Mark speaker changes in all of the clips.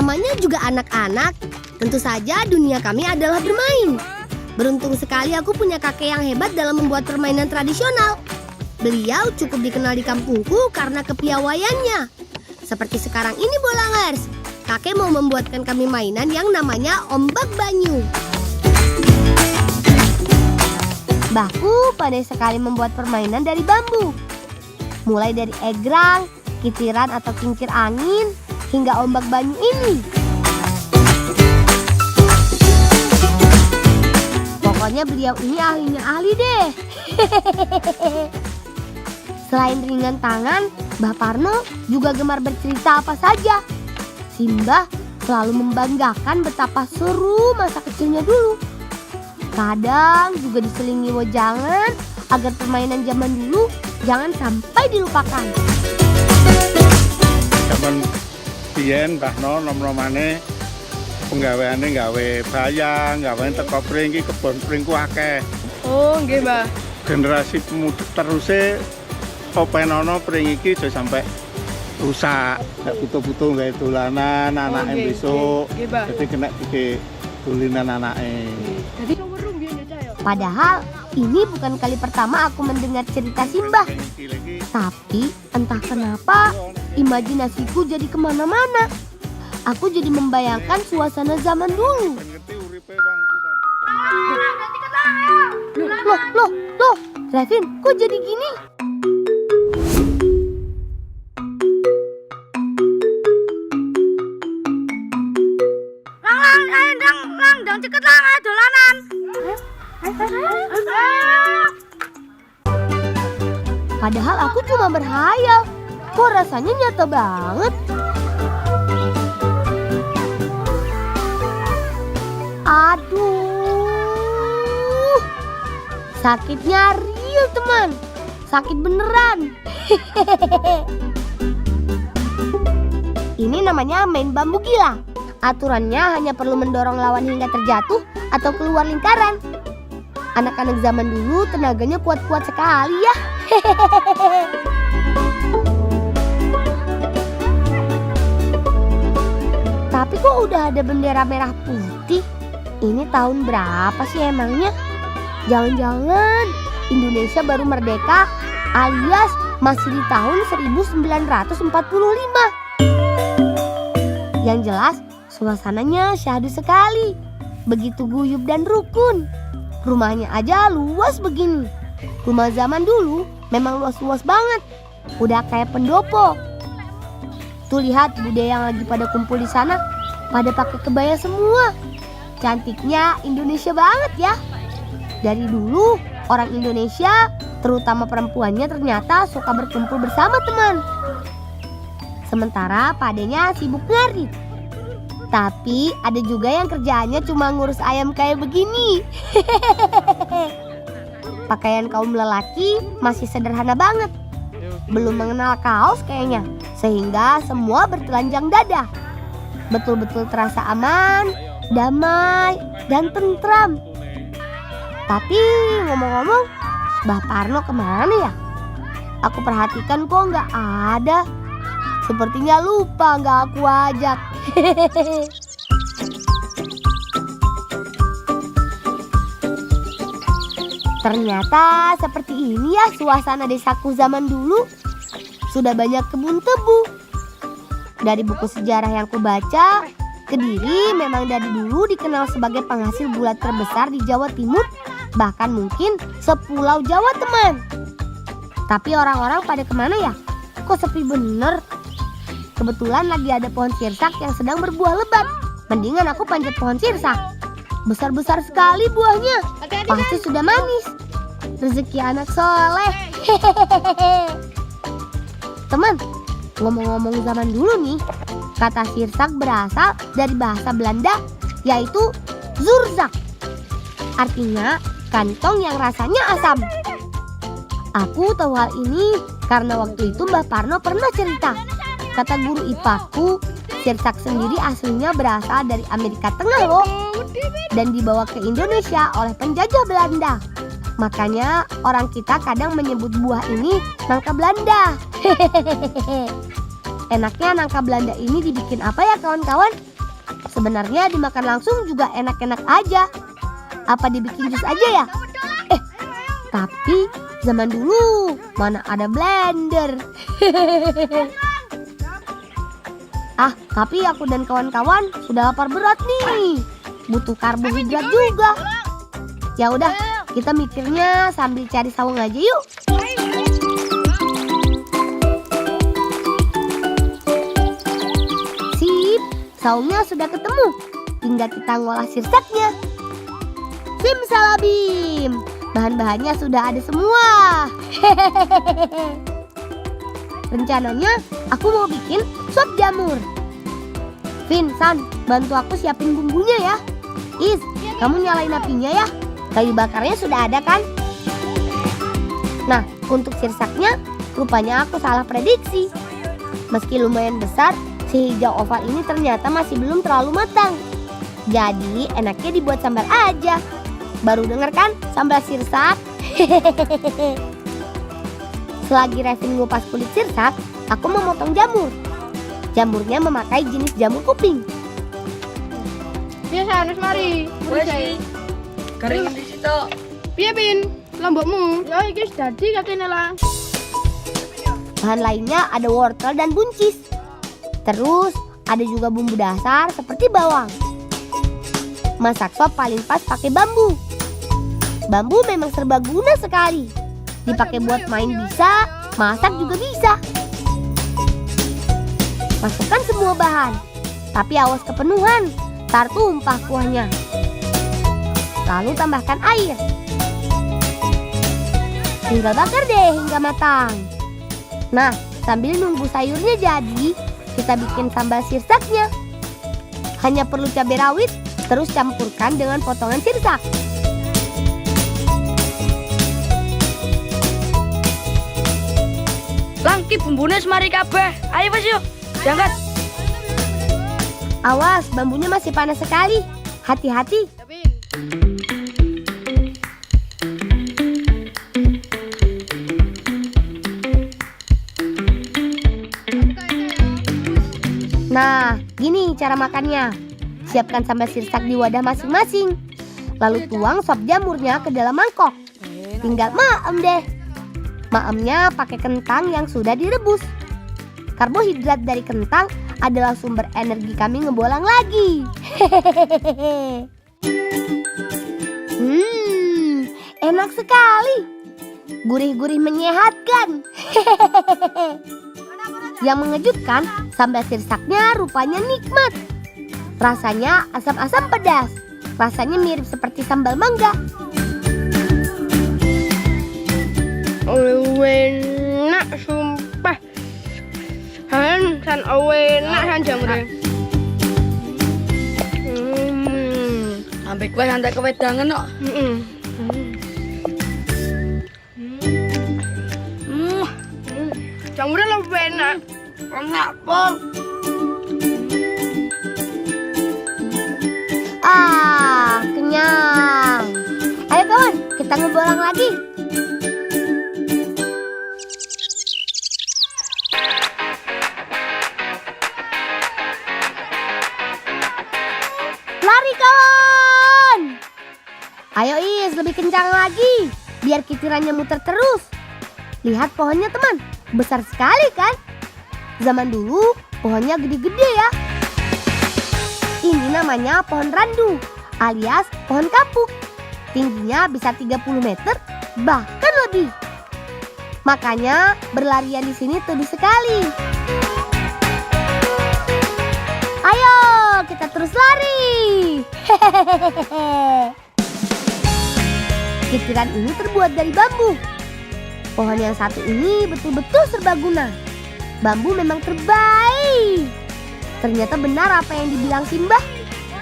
Speaker 1: Namanya juga anak-anak, tentu saja dunia kami adalah bermain. Beruntung sekali aku punya kakek yang hebat dalam membuat permainan tradisional. Beliau cukup dikenal di kampungku karena kepiawaiannya. Seperti sekarang ini Bolangers, kakek mau membuatkan kami mainan yang namanya ombak banyu. Mbahku pandai sekali membuat permainan dari bambu. Mulai dari egrang, kitiran atau kincir angin, hingga ombak banyu ini. Pokoknya beliau ini ahlinya ahli deh. Selain ringan tangan, Mbah Parno juga gemar bercerita apa saja. Simbah selalu membanggakan betapa seru masa kecilnya dulu. Kadang juga diselingi wejangan agar permainan zaman dulu jangan sampai dilupakan.
Speaker 2: Zaman biyen Mbah No nom-nomane penggaweane gawe bayang, gawe teko pring iki kebon pringku akeh.
Speaker 3: Oh, nggih, Mbah.
Speaker 2: Generasi pemuda teruse openono pring iki aja sampai rusak. Nek butuh-butuh gawe dolanan anake besok.
Speaker 3: Nggih, Mbah.
Speaker 2: Dadi kena dolinan anake.
Speaker 3: Jadi weruh biyen ya, Cak.
Speaker 1: Padahal ini bukan kali pertama aku mendengar cerita Simbah. Tapi entah kenapa imajinasiku jadi kemana-mana. Aku jadi membayangkan suasana zaman dulu. Loh, Revin, kok jadi gini?
Speaker 3: Lang, ceket lang, ayo dolanan.
Speaker 1: Padahal aku cuma berhayal. Kok rasanya nyata banget? Aduh, sakitnya real teman. Sakit beneran. Ini namanya main bambu gila. Aturannya hanya perlu mendorong lawan hingga terjatuh atau keluar lingkaran. Anak-anak zaman dulu tenaganya kuat-kuat sekali ya. Tapi kok udah ada bendera merah putih? Ini tahun berapa sih emangnya? Jangan-jangan Indonesia baru merdeka alias masih di tahun 1945. Yang jelas suasananya syahdu sekali. Begitu guyub dan rukun. Rumahnya aja luas begini. Rumah zaman dulu memang luas-luas banget. Udah kayak pendopo. Tuh lihat bude yang lagi pada kumpul di sana. Pada pakai kebaya semua. Cantiknya Indonesia banget ya. Dari dulu orang Indonesia, terutama perempuannya ternyata suka berkumpul bersama teman. Sementara padenya sibuk ngarit. Tapi ada juga yang kerjaannya cuma ngurus ayam kayak begini. Pakaian kaum lelaki masih sederhana banget. Belum mengenal kaos kayaknya. Sehingga semua bertelanjang dada. Betul-betul terasa aman, damai, dan tentram. Tapi ngomong-ngomong, Mbah Parno kemana ya? Aku perhatikan kok nggak ada. Sepertinya lupa nggak aku ajak. Ternyata seperti ini ya suasana desaku zaman dulu. Sudah banyak kebun tebu. Dari buku sejarah yang kubaca, Kediri memang dari dulu dikenal sebagai penghasil gula terbesar di Jawa Timur, bahkan mungkin sepulau Jawa teman. Tapi orang-orang pada kemana ya? Kok sepi bener? Kebetulan lagi ada pohon sirsak yang sedang berbuah lebat. Mendingan aku panjat pohon sirsak. Besar-besar sekali buahnya. Pasti sudah manis. Rezeki anak soleh. Teman, ngomong-ngomong zaman dulu nih, kata sirsak berasal dari bahasa Belanda, yaitu zurzak. Artinya kantong yang rasanya asam. Aku tahu hal ini karena waktu itu Mbah Parno pernah cerita. Kata guru IPAku, sirsak sendiri aslinya berasal dari Amerika Tengah loh. Dan dibawa ke Indonesia oleh penjajah Belanda. Makanya orang kita kadang menyebut buah ini nangka Belanda. Enaknya nangka Belanda ini dibikin apa ya kawan-kawan? Sebenarnya dimakan langsung juga enak-enak aja. Apa dibikin jus aja ya? Tapi zaman dulu mana ada blender. Tapi aku dan kawan-kawan sudah lapar berat nih. Butuh karbohidrat juga. Ya udah, kita mikirnya sambil cari sawung aja yuk. Sip, saungnya sudah ketemu. Tinggal kita ngolah sirsaknya. Simsalabim, bahan-bahannya sudah ada semua. Rencananya aku mau bikin sop jamur. Vin, San, bantu aku siapin bumbunya ya. Is, kamu nyalain apinya ya. Kayu bakarnya sudah ada kan? Nah, untuk sirsaknya rupanya aku salah prediksi. Meski lumayan besar, si hijau oval ini ternyata masih belum terlalu matang. Jadi enaknya dibuat sambal aja. Baru denger kan sambal sirsak? Selagi Revin ngupas kulit sirsak, aku memotong jamur. Jamurnya memakai jenis jamur kuping.
Speaker 3: Biasa harus mari.
Speaker 4: Garing di situ.
Speaker 3: Piye Pin? Lombokmu? Ya iki wis dadi katene lah.
Speaker 1: Bahan lainnya ada wortel dan buncis. Terus ada juga bumbu dasar seperti bawang. Masak sop paling pas pakai bambu. Bambu memang serbaguna sekali. Dipakai buat main bisa, masak juga bisa. Masukkan semua bahan, tapi awas kepenuhan, tar tumpah kuahnya. Lalu tambahkan air. Tinggal bakar deh hingga matang. Nah, sambil nunggu sayurnya jadi, kita bikin sambal sirsaknya. Hanya perlu cabai rawit, terus campurkan dengan potongan sirsak.
Speaker 4: Langki bumbune semari kabeh. Ayo wis yuk. Diangkat.
Speaker 1: Awas, bambunya masih panas sekali. Hati-hati. Nah, gini cara makannya. Siapkan sambal sirsak di wadah masing-masing. Lalu tuang sop jamurnya ke dalam mangkok. Tinggal maem deh. Maemnya pakai kentang yang sudah direbus. Karbohidrat dari kentang adalah sumber energi kami ngebolang lagi. Enak sekali. Gurih-gurih menyehatkan. Yang mengejutkan, sambal sirsaknya rupanya nikmat. Rasanya asam-asam pedas. Rasanya mirip seperti sambal mangga.
Speaker 3: Enak sumpah. San enak san jamure.
Speaker 4: Sampai kowe santai kewedangan kok.
Speaker 3: Jamure lebih enak.
Speaker 4: Enak, Pom.
Speaker 1: Kenyang. Ayo kawan, kita ngebolang lagi. Lari kawan. Ayo Is, lebih kencang lagi. Biar kitirannya muter terus. Lihat pohonnya teman, besar sekali kan? Zaman dulu pohonnya gede-gede ya. Ini namanya pohon randu alias pohon kapuk. Tingginya bisa 30 meter bahkan lebih. Makanya berlarian di sini teduh sekali. Ayo kita terus lari. Kitiran ini terbuat dari bambu. Pohon yang satu ini betul-betul serbaguna. Bambu memang terbaik. Ternyata benar apa yang dibilang Simbah.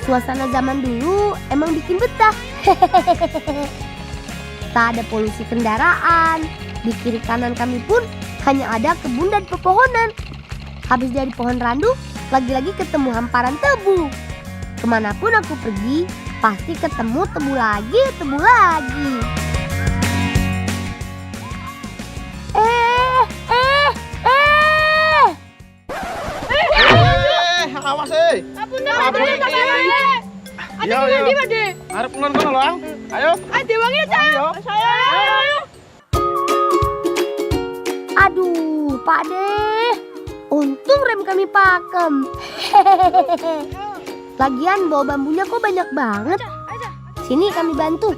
Speaker 1: Suasana zaman dulu emang bikin betah. Tak ada polusi kendaraan. Di kiri kanan kami pun hanya ada kebun dan pepohonan. Habis dari pohon randu, lagi-lagi ketemu hamparan tebu. Kemanapun aku pergi, pasti ketemu tebu lagi, tebu lagi.
Speaker 2: Awas.
Speaker 3: Ampun, Wangi ayo. Ayo.
Speaker 1: Aduh, Pak De. Untung rem kami pakem. Lagian bawa bambunya kok banyak banget. Sini kami bantu.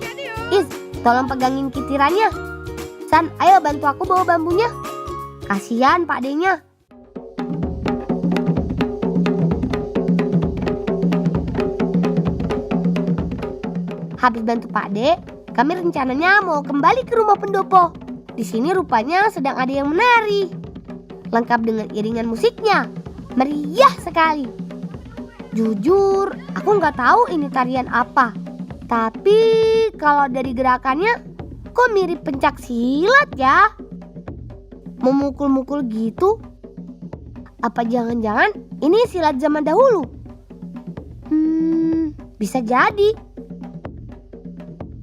Speaker 1: Is, tolong pegangin kitirannya. San, ayo bantu aku bawa bambunya. Kasihan Pak D-nya. Habis bantu Pak D, kami rencananya mau kembali ke rumah pendopo. Di sini rupanya sedang ada yang menari. Lengkap dengan iringan musiknya. Meriah sekali. Jujur, aku nggak tahu ini tarian apa. Tapi kalau dari gerakannya, kok mirip pencak silat ya? Memukul-mukul gitu. Apa jangan-jangan ini silat zaman dahulu? Bisa jadi.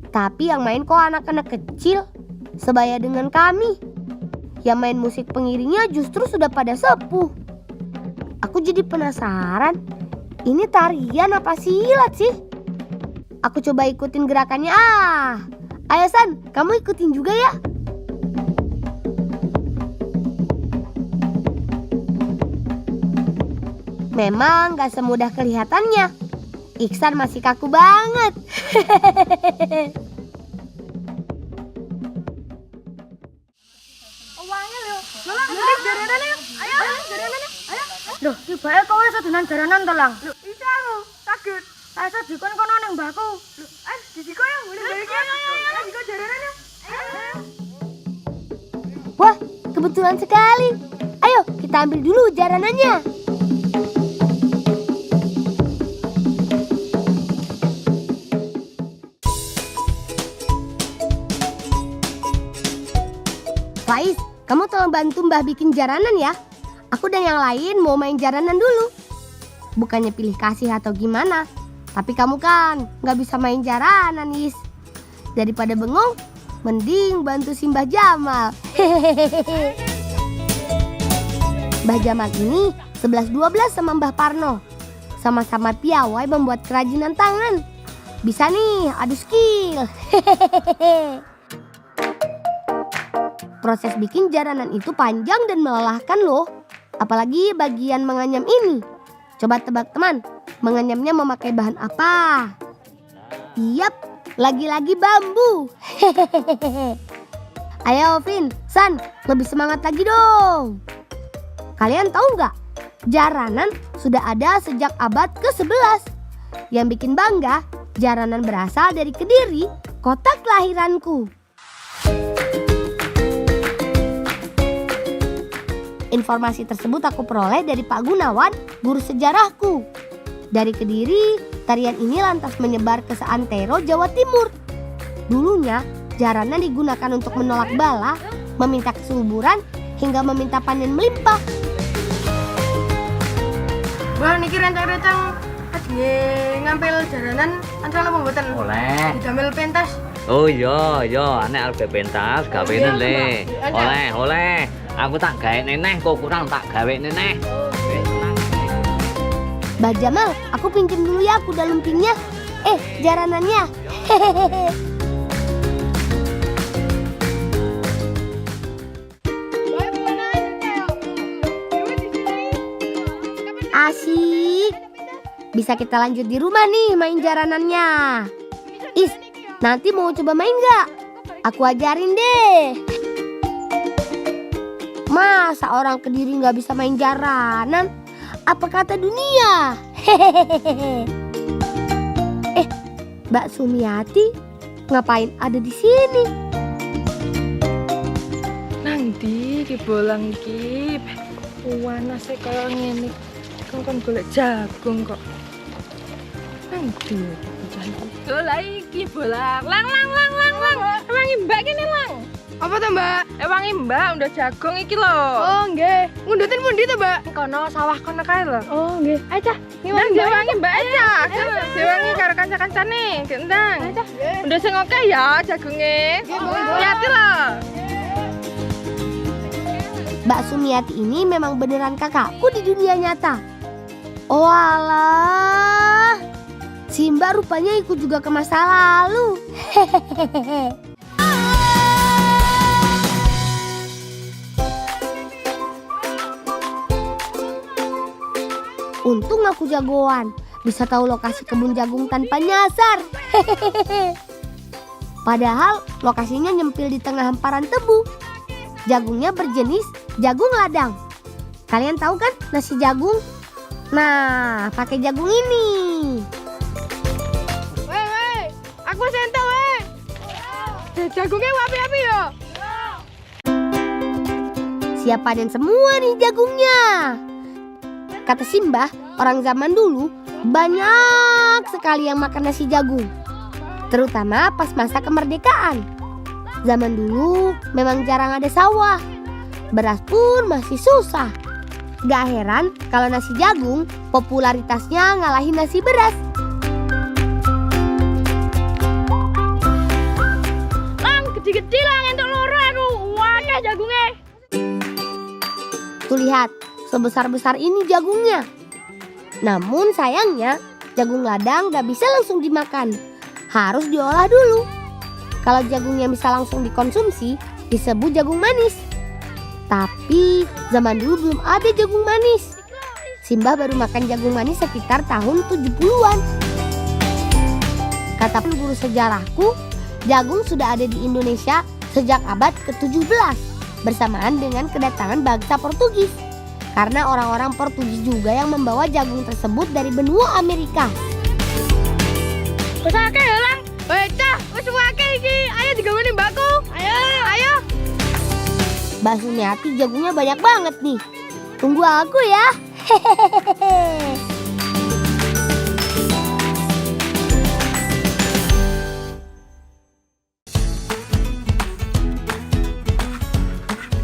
Speaker 1: Tapi yang main kok anak-anak kecil, sebaya dengan kami. Yang main musik pengiringnya justru sudah pada sepuh. Aku jadi penasaran, ini tarian apa silat sih? Aku coba ikutin gerakannya. Ayo San, kamu ikutin juga ya. Memang gak semudah kelihatannya. Iksan masih kaku banget.
Speaker 4: Loh, tibake kowe iso dolan jaranan to, Lang? Loh, isa aku, takut. Tak iso dikon kono ning mbahku. Loh, diko ya, boleh iki. Diko jaranan ya.
Speaker 1: Wah, kebetulan sekali. Ayo, kita ambil dulu jaranannya. Faiz, kamu tolong bantu Mbah bikin jaranan ya. Aku dan yang lain mau main jaranan dulu. Bukannya pilih kasih atau gimana, tapi kamu kan nggak bisa main jaranan, Is. Daripada bengong, mending bantu si Mbah Jamal. Mbah Jamal ini 11-12 sama Mbah Parno. Sama-sama piawai membuat kerajinan tangan. Bisa nih, adu skill. Proses bikin jaranan itu panjang dan melelahkan loh. Apalagi bagian menganyam ini. Coba tebak teman, menganyamnya memakai bahan apa? Yap, lagi-lagi bambu. Ayo Vin, San, lebih semangat lagi dong. Kalian tahu nggak? Jaranan sudah ada sejak abad ke-11. Yang bikin bangga, jaranan berasal dari Kediri, kota kelahiranku. Informasi tersebut aku peroleh dari Pak Gunawan, guru sejarahku. Dari Kediri, tarian ini lantas menyebar ke seantero Jawa Timur. Dulunya, jaranan digunakan untuk menolak bala, meminta kesuburan, hingga meminta panen melimpah.
Speaker 3: Wah, niki rencang-rencang ajenge ngambil jaranan antara pembuatan.
Speaker 5: Oleh.
Speaker 3: Didamel pentas.
Speaker 5: Oh iya, anek arep pentas gawene le. Oleh. Aku tak gawe neneh, kok kurang tak gawe neneh.
Speaker 1: Mbah Jamal, aku pinjem dulu ya kuda lumpingnya. Jaranannya. Asik. Bisa kita lanjut di rumah nih main jaranannya. Is, nanti mau coba main nggak? Aku ajarin deh. Masa orang Kediri nggak bisa main jaranan? Apa kata dunia? Mbak Sumiati ngapain ada di sini?
Speaker 3: Nanti di bolang ki. Wanase kaya ngene. Kan golek jagung kok. Nanti lah iki bolang. Lang. Wangi Mbak kene lang. Apa tuh Mbak? Wangi Mbak udah jagung iki lho. Oh nggih. Ngundutin pundi to Mbak? Kono sawah kono kae lho. Oh nggih. Ayo cah. Wangi Mbak aja. Wangi karo kanca-kancane. Gendang. Udah sing oke ya jagunge. Hati lho.
Speaker 1: Mbak Sumiati ini memang beneran kakakku di dunia nyata. Oh alah. Simba rupanya ikut juga ke masa lalu. Hehehe. Untung aku jagoan, bisa tahu lokasi kebun jagung tanpa nyasar. Hehehe. Padahal lokasinya nyempil di tengah hamparan tebu. Jagungnya berjenis jagung ladang. Kalian tahu kan nasi jagung? Nah, pakai jagung ini.
Speaker 3: Weh, aku sentuh weh. Jagungnya api-api ya.
Speaker 1: Siap panen semua nih jagungnya. Kata Simba, orang zaman dulu banyak sekali yang makan nasi jagung. Terutama pas masa kemerdekaan. Zaman dulu memang jarang ada sawah. Beras pun masih susah. Gak heran kalau nasi jagung popularitasnya ngalahin nasi beras.
Speaker 3: Lang, gede-gede lang entuk loro aku. Wakeh jagungnya.
Speaker 1: Tuh lihat, sebesar-besar ini jagungnya. Namun sayangnya jagung ladang gak bisa langsung dimakan. Harus diolah dulu. Kalau jagungnya bisa langsung dikonsumsi, disebut jagung manis. Tapi zaman dulu belum ada jagung manis. Simba baru makan jagung manis sekitar tahun 70-an. Kata guru sejarahku, jagung sudah ada di Indonesia sejak abad ke-17 bersamaan dengan kedatangan bangsa Portugis. Karena orang-orang Portugis juga yang membawa jagung tersebut dari benua Amerika.
Speaker 3: Wis akeh ya, Lang. Weh, cah, wis akeh iki. Ayo digawene mbakku. Ayo.
Speaker 1: Mbak Sumiati jagungnya banyak banget nih. Tunggu aku ya. Hehehe.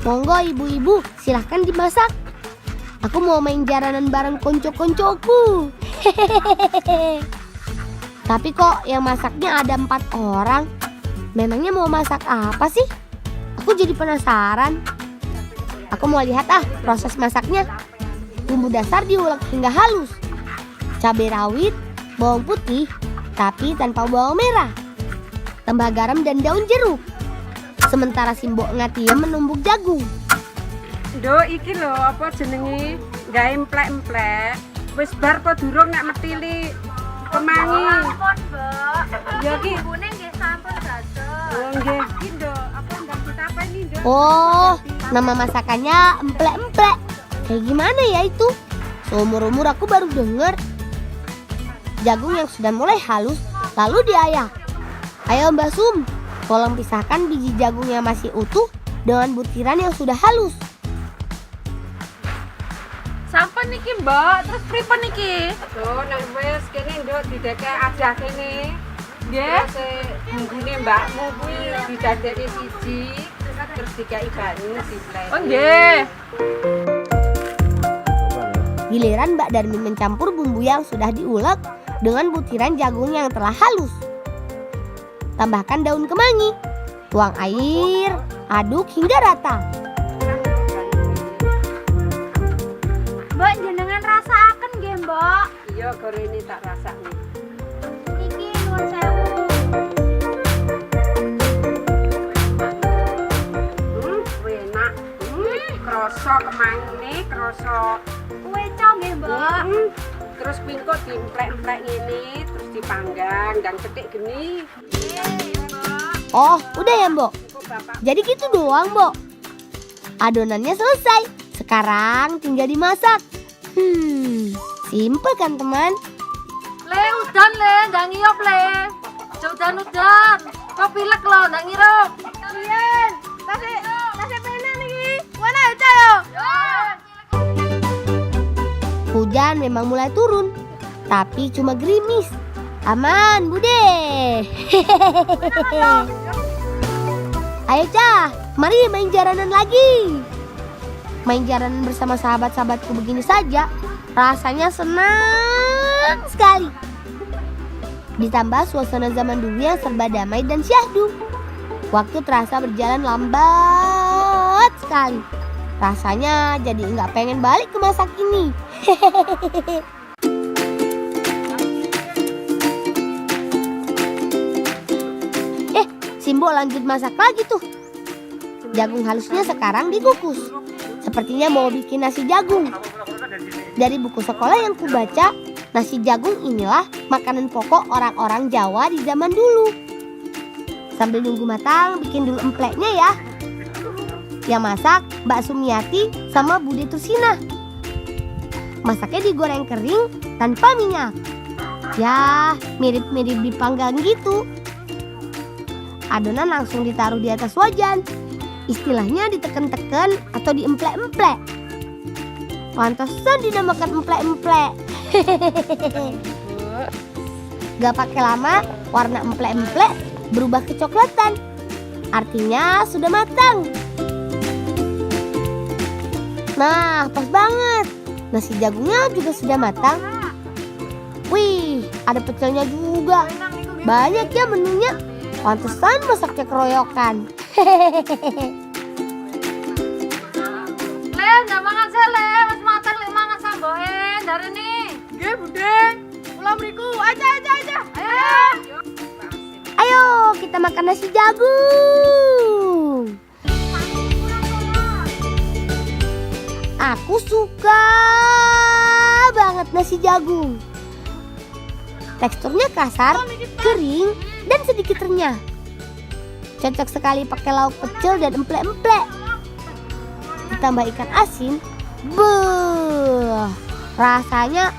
Speaker 1: Monggo ibu-ibu, silahkan dimasak. Aku mau main jaranan bareng konco-koncoku. Hehehe. Tapi kok yang masaknya ada 4 orang? Memangnya mau masak apa sih? Aku jadi penasaran. Aku mau lihat proses masaknya. Bumbu dasar diulek hingga halus. Cabai rawit, bawang putih, tapi tanpa bawang merah. Tambah garam dan daun jeruk. Sementara Simbok Ngatie menumbuk jagung.
Speaker 6: Nduk iki lho apa jenenge? Gawe emplek-emplek. Wis bar apa durung nek metili kemangi.
Speaker 4: Ampun, Mbak.
Speaker 6: Ya iki
Speaker 4: Bune nggih sampun dados.
Speaker 6: oh nggih iki nduk apa ndang ditapeni nduk.
Speaker 1: Oh, nama masakannya emplek-emplek. Kayak gimana ya itu? Seumur-umur aku baru denger. Jagung yang sudah mulai halus lalu diayak. Ayo Mbak Sum, tolong pisahkan biji jagung yang masih utuh dengan butiran yang sudah halus.
Speaker 3: Sampun niki, Mbak. Terus pripun niki?
Speaker 6: Nduk nek wis kene nduk dideke adah kene.
Speaker 3: Nggih.
Speaker 6: Terus bunggune mbakmu kuwi didadekne siji terus dikai banyu diblender.
Speaker 3: Oh, nggih.
Speaker 1: Giliran Mbak Darmin mencampur bumbu yang sudah diulek dengan butiran jagung yang telah halus. Tambahkan daun kemangi, tuang air, aduk hingga rata.
Speaker 4: Mbak jenengan rasaaken nggih, Mbak.
Speaker 6: Iya gorene tak rasakne.
Speaker 4: Niki nuwun sewu.
Speaker 6: Enak. Krasa kemangine, krasa
Speaker 4: Weco nggih, Mbak.
Speaker 6: terus pingko diemplek-emplek ngene terus dipanggang dan cetik geni.
Speaker 1: Oh, udah ya Mbok?
Speaker 6: Engko bapak
Speaker 1: Jadi gitu doang Mbok? Adonannya selesai. Sekarang tinggal dimasak. Simple kan teman?
Speaker 3: Le, udan le, ndang ngiyop le. Udan. Kok pilek lo, ndang ngirup.
Speaker 4: Kalian, tasik pena niki. Mana aja yo?
Speaker 1: Hujan memang mulai turun, tapi cuma gerimis. Aman, Bude. Ayo Cah, mari main jaranan lagi. Main jaranan bersama sahabat-sahabatku begini saja, rasanya senang sekali. Ditambah suasana zaman dulu yang serba damai dan syahdu. Waktu terasa berjalan lambat sekali. Rasanya jadi nggak pengen balik ke masa kini. Simbo lanjut masak lagi tuh. Jagung halusnya sekarang dikukus. Sepertinya mau bikin nasi jagung. Dari buku sekolah yang kubaca, nasi jagung inilah makanan pokok orang-orang Jawa di zaman dulu. Sambil nunggu matang, bikin dulu empleknya ya. Yang masak Mbak Sumiati sama Bude Tursina. Masaknya digoreng kering tanpa minyak. Ya, mirip-mirip dipanggang gitu. Adonan langsung ditaruh di atas wajan. Istilahnya diteken-teken atau diemplek-emplek. Pantesan dinamakan emplek-emplek. Gak pakai lama, warna emplek-emplek berubah kecoklatan. Artinya sudah matang. Nah, pas banget. Nasi jagungnya juga sudah matang. Wih, ada pecelnya juga. Banyak ya menunya. Pantesan masaknya keroyokan.
Speaker 3: Le, ndak mangan sele, wis mateng lek mangan samboke darene.
Speaker 4: Nggih, Bude. Kula mriku. Aja.
Speaker 3: Ayo.
Speaker 1: Ayo kita makan nasi jagung. Aku suka banget nasi jagung. Teksturnya kasar, kering, dan sedikit renyah. Cocok sekali pakai lauk pecel dan emplek-emplek. Ditambah ikan asin, beuh, rasanya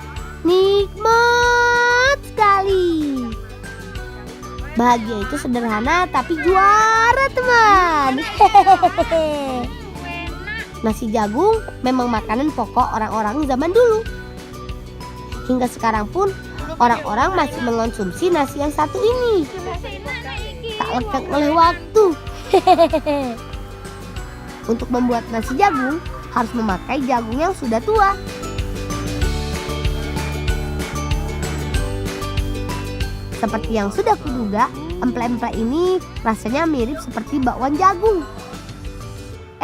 Speaker 1: nikmat sekali. Bahagia itu sederhana tapi juara, teman. Hehehe. Nasi jagung memang makanan pokok orang-orang zaman dulu. Hingga sekarang pun orang-orang masih mengonsumsi nasi yang satu ini. Tak lekang oleh waktu. Hehehe. Untuk membuat nasi jagung harus memakai jagung yang sudah tua. Seperti yang sudah kuduga, emplek-emplek ini rasanya mirip seperti bakwan jagung.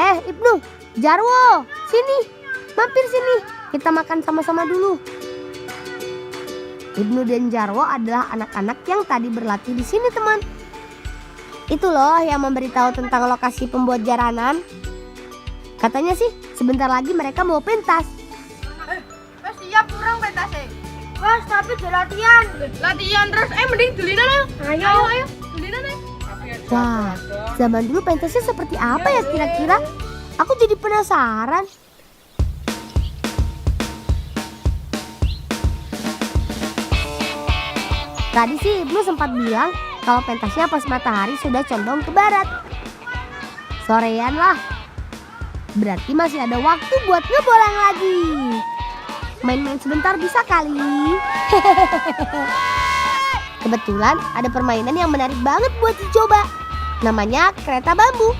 Speaker 1: Ibnu, Jarwo, sini, mampir sini, kita makan sama-sama dulu. Ibnu dan Jarwo adalah anak-anak yang tadi berlatih di sini, teman. Itu loh yang memberitahu tentang lokasi pembuat jaranan. Katanya sih sebentar lagi mereka mau pentas.
Speaker 4: Wes siap kurang pentasnya. Wes, tapi udah latihan. Latihan terus, mending dulinan ayo. Ayo. Dulinan ayo.
Speaker 1: Wah, zaman dulu pentasnya seperti apa ya kira-kira? Aku jadi penasaran. Tadi sih Ibnu sempat bilang kalau pentasnya pas matahari sudah condong ke barat. Sorean lah. Berarti masih ada waktu buat ngebolang lagi. Main-main sebentar bisa kali. Kebetulan ada permainan yang menarik banget buat dicoba. Namanya kereta bambu.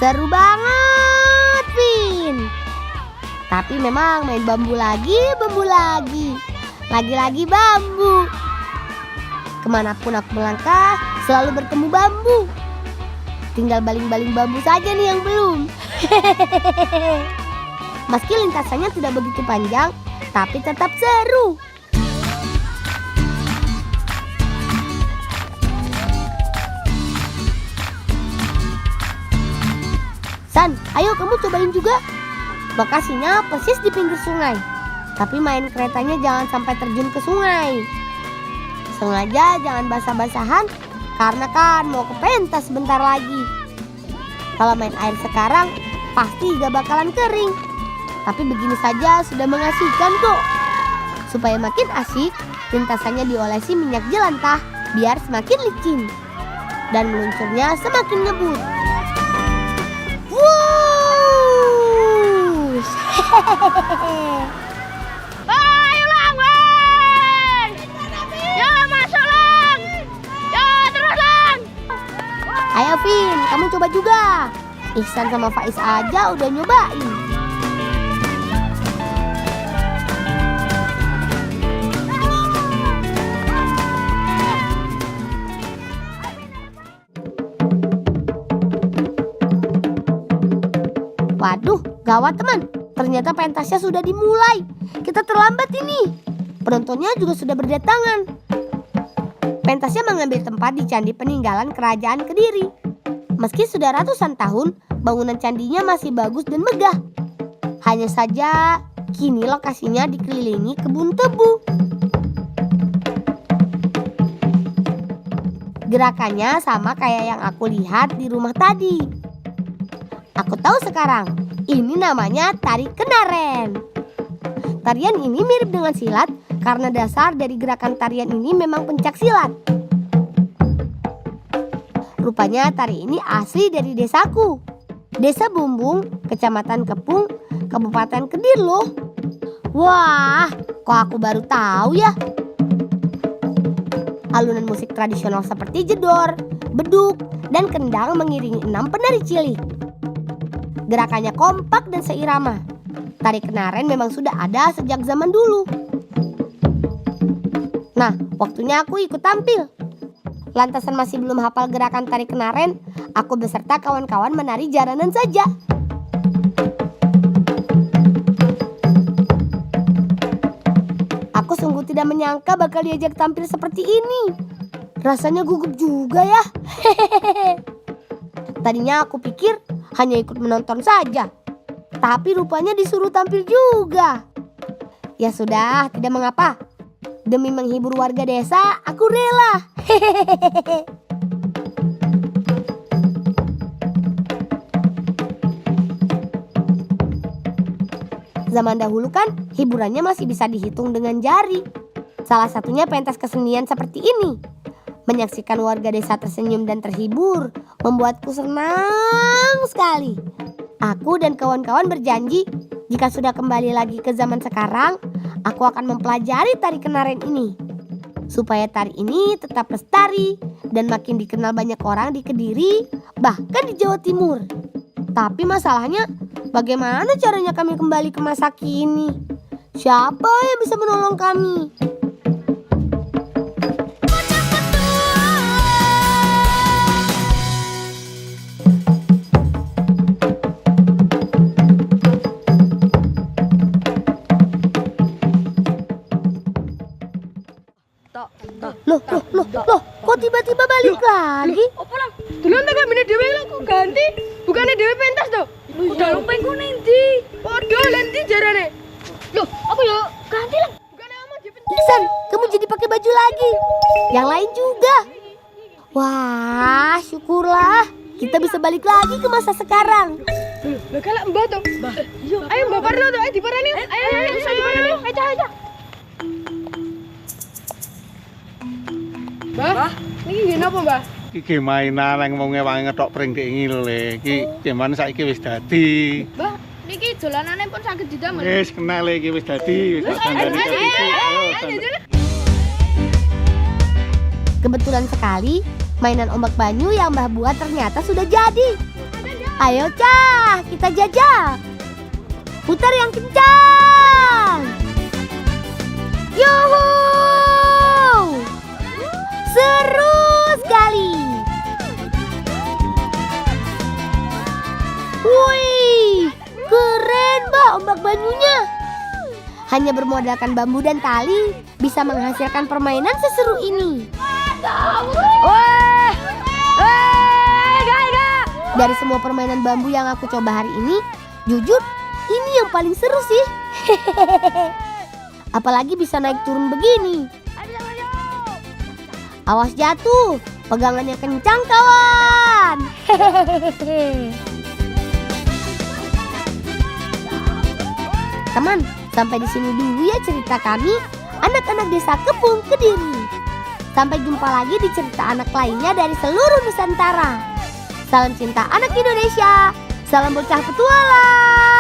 Speaker 1: Seru banget, Vin. Tapi memang main bambu lagi. Lagi-lagi bambu. Kemanapun aku melangkah, selalu bertemu bambu. Tinggal baling-baling bambu saja nih yang belum. Meski lintasannya tidak begitu panjang, tapi tetap seru. San, ayo kamu cobain juga. Lokasinya persis di pinggir sungai. Tapi main keretanya jangan sampai terjun ke sungai. Sengaja jangan basah-basahan, karena kan mau ke pentas sebentar lagi. Kalau main air sekarang, pasti gak bakalan kering. Tapi begini saja sudah mengasihkan kok. Supaya makin asik, lintasannya diolesi minyak jelantah biar semakin licin. Dan meluncurnya semakin ngebut.
Speaker 4: Ayo lang, Wan. Ya masuk lang. Ya terus lang.
Speaker 1: Ayo Vin, kamu coba juga. Ihsan sama Faiz aja udah nyobain. Waduh, gawat teman. Ternyata pentasnya sudah dimulai. Kita terlambat ini. Penontonnya juga sudah berdatangan. Pentasnya mengambil tempat di candi peninggalan kerajaan Kediri. Meski sudah ratusan tahun, bangunan candinya masih bagus dan megah. Hanya saja, kini lokasinya dikelilingi kebun tebu. Gerakannya sama kayak yang aku lihat di rumah tadi. Aku tahu sekarang, ini namanya tari kenaren. Tarian ini mirip dengan silat karena dasar dari gerakan tarian ini memang pencak silat. Rupanya tari ini asli dari desaku, Desa Bumbung, Kecamatan Kepung, Kabupaten Kediri loh. Wah, kok aku baru tahu ya. Alunan musik tradisional seperti jedor, beduk, dan kendang mengiringi 6 penari cilik. Gerakannya kompak dan seirama. Tari kenaren memang sudah ada sejak zaman dulu. Nah, waktunya aku ikut tampil. Lantasan masih belum hafal gerakan tari kenaren, aku beserta kawan-kawan menari jaranan saja. Aku sungguh tidak menyangka bakal diajak tampil seperti ini. Rasanya gugup juga ya. Tadinya aku pikir hanya ikut menonton saja, tapi rupanya disuruh tampil juga. Ya sudah, tidak mengapa. Demi menghibur warga desa, aku rela. Zaman dahulu kan hiburannya masih bisa dihitung dengan jari. Salah satunya pentas kesenian seperti ini. Menyaksikan warga desa tersenyum dan terhibur membuatku senang sekali. Aku dan kawan-kawan berjanji jika sudah kembali lagi ke zaman sekarang, aku akan mempelajari tari kenaren ini. Supaya tari ini tetap lestari dan makin dikenal banyak orang di Kediri, bahkan di Jawa Timur. Tapi masalahnya, bagaimana caranya kami kembali ke masa kini? Siapa yang bisa menolong kami? Loh, kok tiba-tiba balik lagi?
Speaker 4: Apa lang? Duluan tak kami dhewe lah kok ganti. Bukannya dhewe pentas toh? Udah lupa ku nanti. Podo nanti jarane. Loh, apa ya? Ganti lah. Bukannya ama dipentas.
Speaker 1: Iksan, kamu jadi pakai baju lagi. Yang lain juga. Wah, syukurlah. Kita bisa balik lagi ke masa sekarang.
Speaker 4: Lah kalau Mbak toh. Mbak. Ayo Mbak Parno toh, ayo diparani. Ayo bisa diparani. Aja. Mbah, niki nggih napa, Mbah?
Speaker 2: Iki mainan yang mau ngewangi ngetok pring diingil le. Iki zaman saiki wis dadi.
Speaker 4: Mbah, niki dolanane pun saged didamel.
Speaker 2: Wis kenal iki wis dadi, wis tak tandani iki.
Speaker 1: Kebetulan sekali, mainan ombak banyu yang Mbah buat ternyata sudah jadi. Ayo Cah, kita jajal. Putar yang kencang. Yuhu! Seru sekali. Wih, keren Mbak ombak banyunya. Hanya bermodalkan bambu dan tali bisa menghasilkan permainan seseru ini. Dari semua permainan bambu yang aku coba hari ini, jujur ini yang paling seru sih. Apalagi bisa naik turun begini. Awas jatuh, pegangannya kencang kawan. Teman, sampai di sini dulu ya cerita kami, anak-anak desa Kepung Kediri. Sampai jumpa lagi di cerita anak lainnya dari seluruh Nusantara. Salam cinta anak Indonesia, salam bocah petualang.